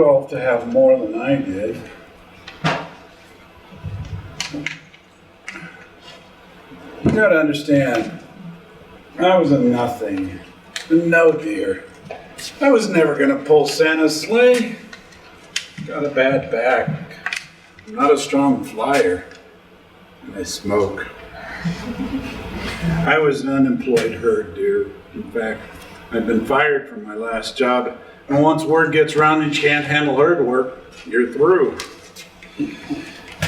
Rudolph to have more than I did. You gotta understand, I was a nothing, a no deer. I was never gonna pull Santa's sleigh. Got a bad back. I'm not a strong flyer. And I smoke. I was an unemployed herd deer. In fact, I've been fired from my last job. And once word gets around and you can't handle herd work, you're through.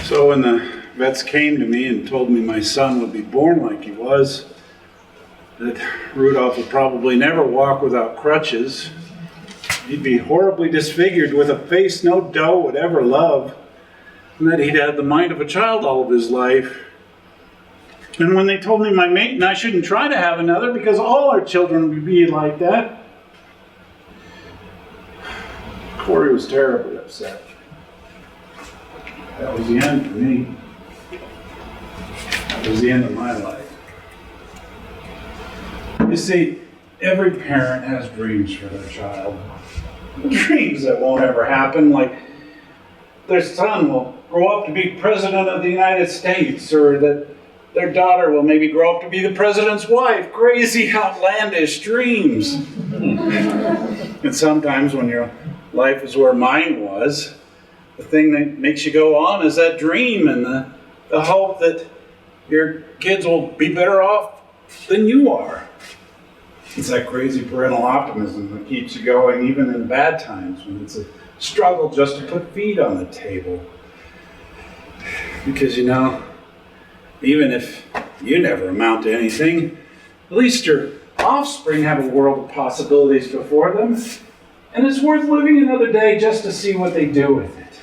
So when the vets came to me and told me my son would be born like he was, that Rudolph would probably never walk without crutches, he'd be horribly disfigured with a face no doe would ever love, and that he'd had the mind of a child all of his life. And when they told me my mate and I shouldn't try to have another because all our children would be like that, Corey was terribly upset. That was the end for me. That was the end of my life. You see, every parent has dreams for their child. Dreams that won't ever happen, like their son will grow up to be president of the United States, or that their daughter will maybe grow up to be the president's wife. Crazy, outlandish dreams. And sometimes when your life is where mine was, the thing that makes you go on is that dream and the hope that your kids will be better off than you are. It's that crazy parental optimism that keeps you going even in bad times when it's a struggle just to put food on the table. Because even if you never amount to anything, at least your offspring have a world of possibilities before them. And it's worth living another day just to see what they do with it.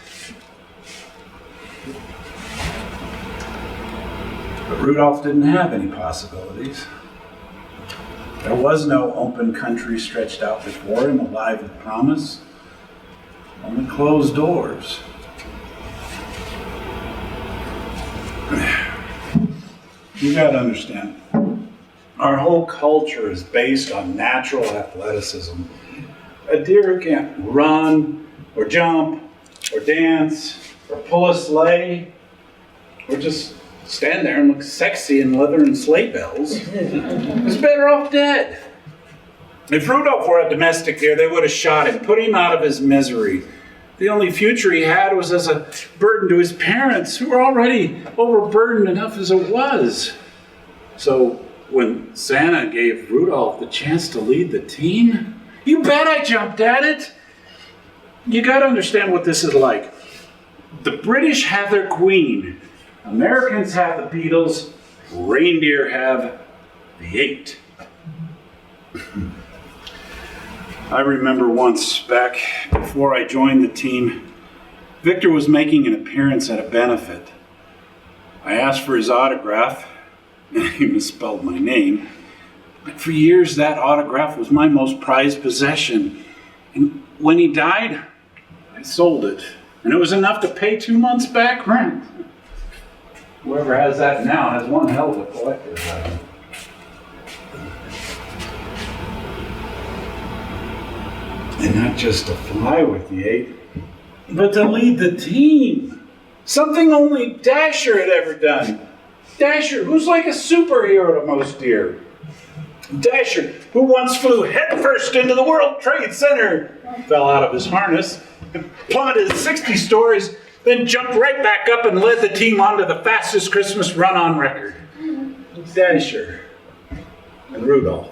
But Rudolph didn't have any possibilities. There was no open country stretched out before him, alive with promise. Only closed doors. You gotta understand, our whole culture is based on natural athleticism. A deer who can't run, or jump, or dance, or pull a sleigh, or just stand there and look sexy in leather and sleigh bells, is better off dead. If Rudolph were a domestic deer, they would have shot him, put him out of his misery. The only future he had was as a burden to his parents, who were already overburdened enough as it was. So when Santa gave Rudolph the chance to lead the team, you bet I jumped at it. You gotta understand what this is like. The British have their queen. Americans have the Beatles. Reindeer have the 8. I remember once, back before I joined the team, Victor was making an appearance at a benefit. I asked for his autograph, and he misspelled my name. But for years, that autograph was my most prized possession. And when he died, I sold it. And it was enough to pay 2 months back rent. Whoever has that now has one hell of a collector's item. And not just to fly with the 8, but to lead the team. Something only Dasher had ever done. Dasher, who's like a superhero to most deer. Dasher, who once flew headfirst into the World Trade Center, fell out of his harness, plummeted 60 stories, then jumped right back up and led the team onto the fastest Christmas run on record. Dasher and Rudolph.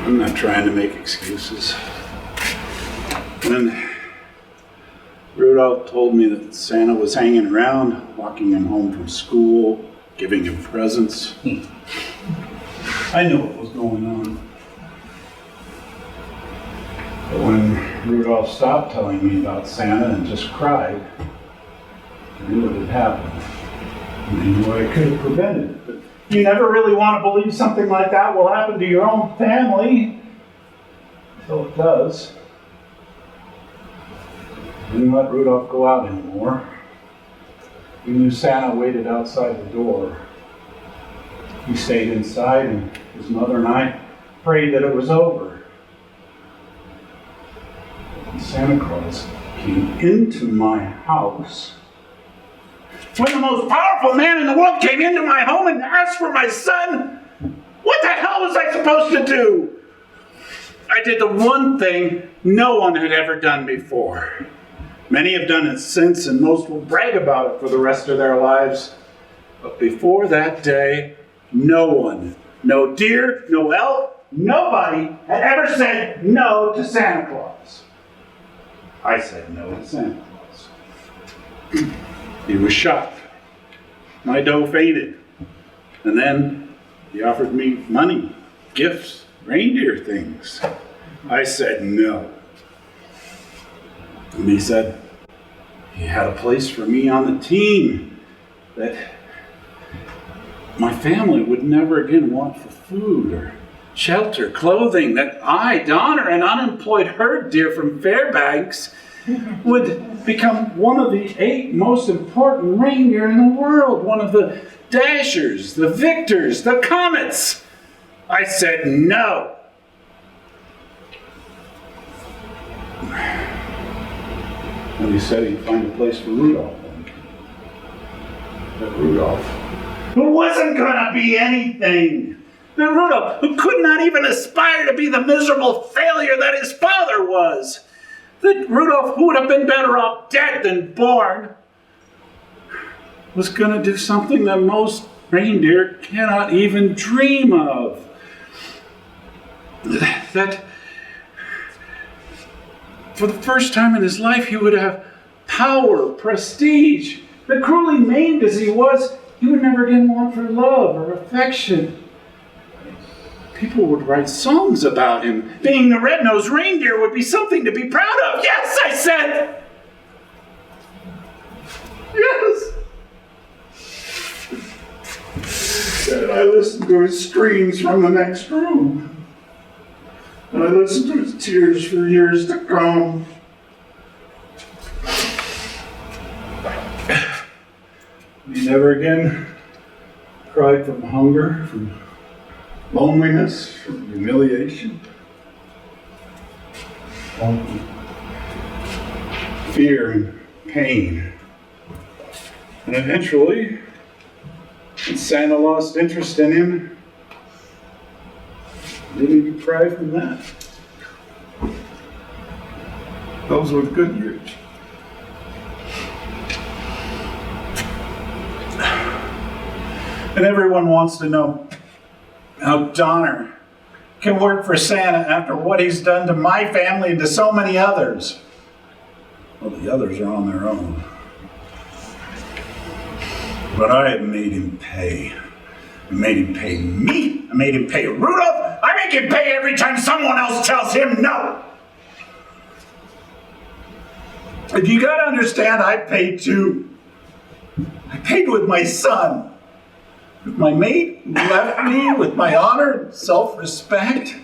I'm not trying to make excuses. And then Rudolph told me that Santa was hanging around, walking him home from school, giving him presents. I knew what was going on. But when Rudolph stopped telling me about Santa and just cried, I knew what had happened. And I knew I could have prevented it. But you never really want to believe something like that will happen to your own family until it does. I didn't let Rudolph go out anymore. We knew Santa waited outside the door. He stayed inside, and his mother and I prayed that it was over. Santa Claus came into my house. When the most powerful man in the world came into my home and asked for my son, what the hell was I supposed to do? I did the one thing no one had ever done before. Many have done it since, and most will brag about it for the rest of their lives. But before that day, no one, no deer, no elf, nobody had ever said no to Santa Claus. I said no to Santa Claus. He was shocked. My dough fainted. And then he offered me money, gifts, reindeer things. I said no. And he said he had a place for me on the team, that my family would never again want for food or shelter, clothing, that I, Donner, an unemployed herd deer from Fairbanks, would become one of the 8 most important reindeer in the world, one of the Dashers, the Victors, the Comets. I said no. And he said he'd find a place for Rudolph. But Rudolph, who wasn't gonna be anything. The Rudolph, who could not even aspire to be the miserable failure that his father was. The Rudolph, who would have been better off dead than born, was gonna do something that most reindeer cannot even dream of. That for the first time in his life, he would have power, prestige. That cruelly maimed as he was, he would never again want for love or affection. People would write songs about him. Being the red-nosed reindeer would be something to be proud of. Yes, I said. Yes. And I listened to his screams from the next room. And I listened to his tears for years to come. He never again cried from hunger, from loneliness, from humiliation, from fear and pain. And eventually, when Santa lost interest in him, didn't he cry from that? Those were the good years. And everyone wants to know how Donner can work for Santa after what he's done to my family and to so many others. Well, the others are on their own. But I have made him pay. I made him pay me. I made him pay Rudolph. I make him pay every time someone else tells him no. If you gotta understand, I paid too. I paid with my son. With my mate who left me, with my honor and self-respect.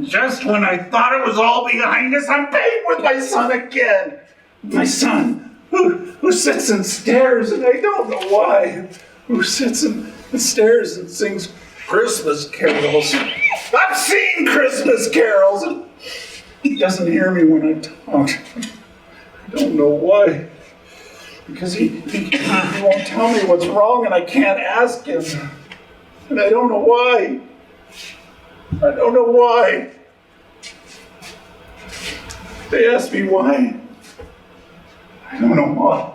Just when I thought it was all behind us, I'm paying with my son again. My son, who sits and stares, and I don't know why, who sits and stares and sings Christmas carols. I've seen Christmas carols, and he doesn't hear me when I talk. I don't know why. Because he won't tell me what's wrong, and I can't ask him. And I don't know why. I don't know why. They ask me why. I don't know why.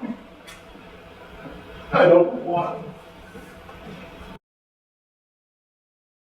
I don't know why.